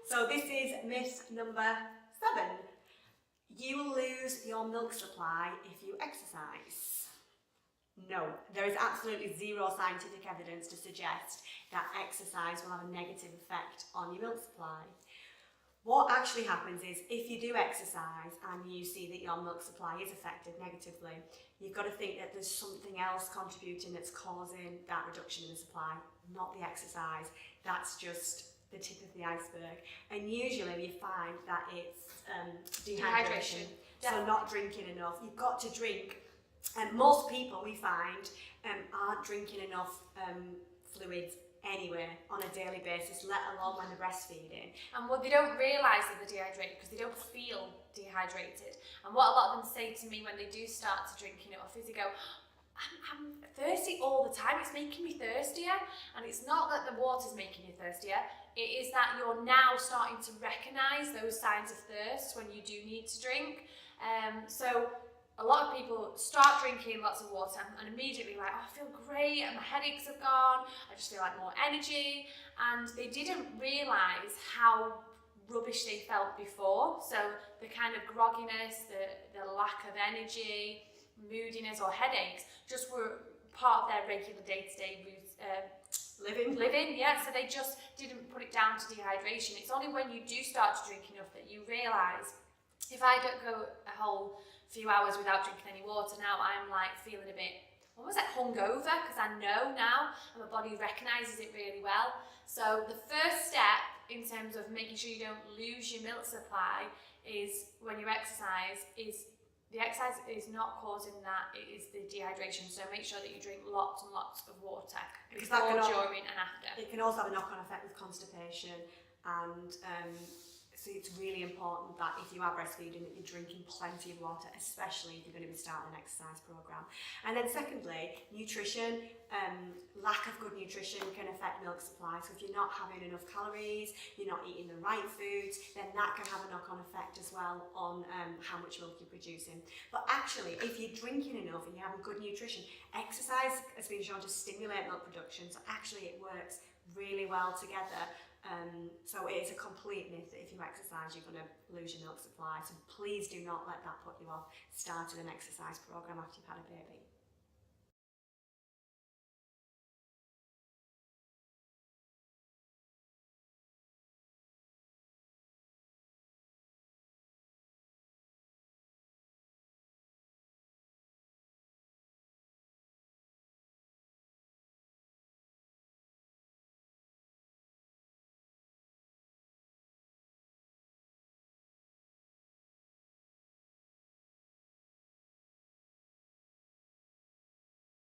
So this is myth number 7. You will lose your milk supply if you exercise. No, there is absolutely zero scientific evidence to suggest that exercise will have a negative effect on your milk supply. What actually happens is, if you do exercise and you see that your milk supply is affected negatively, you've got to think that there's something else contributing that's causing that reduction in the supply, not the exercise. That's just the tip of the iceberg. And usually you find that it's dehydration. So not drinking enough. You've got to drink. And most people, we find, aren't drinking enough fluids anyway on a daily basis, let alone when they're breastfeeding. And what they don't realise that they're dehydrated because they don't feel dehydrated. And what a lot of them say to me when they do start to drink enough is they go, I'm thirsty all the time, it's making me thirstier. And it's not that the water's making you thirstier, it is that you're now starting to recognise those signs of thirst when you do need to drink. So a lot of people start drinking lots of water and immediately like, oh, I feel great and my headaches have gone, I just feel like more energy, and they didn't realise how rubbish they felt before. So the kind of grogginess, the lack of energy, moodiness or headaches just were part of their regular day-to-day living, yeah. So they just didn't put it down to dehydration. It's only when you do start to drink enough that you realise, if I don't go a whole few hours without drinking any water, now I'm like feeling a bit almost like hungover, because I know now and my body recognises it really well. So the first step in terms of making sure you don't lose your milk supply is, when you exercise, is the exercise is not causing that, it is the dehydration. So make sure that you drink lots and lots of water before, during and after. It can also have a knock-on effect with constipation, and so it's really important that if you are breastfeeding that you're drinking plenty of water, especially if you're going to be starting an exercise program. And then secondly, nutrition. Lack of good nutrition can affect milk supply. So if you're not having enough calories, you're not eating the right foods, then that can have a knock-on effect as well on how much milk you're producing. But actually, if you're drinking enough and you're having good nutrition, exercise has been shown to stimulate milk production. So actually it works really well together. So it is a complete myth that if you exercise you're going to lose your milk supply. So please do not let that put you off starting an exercise program after you've had a baby.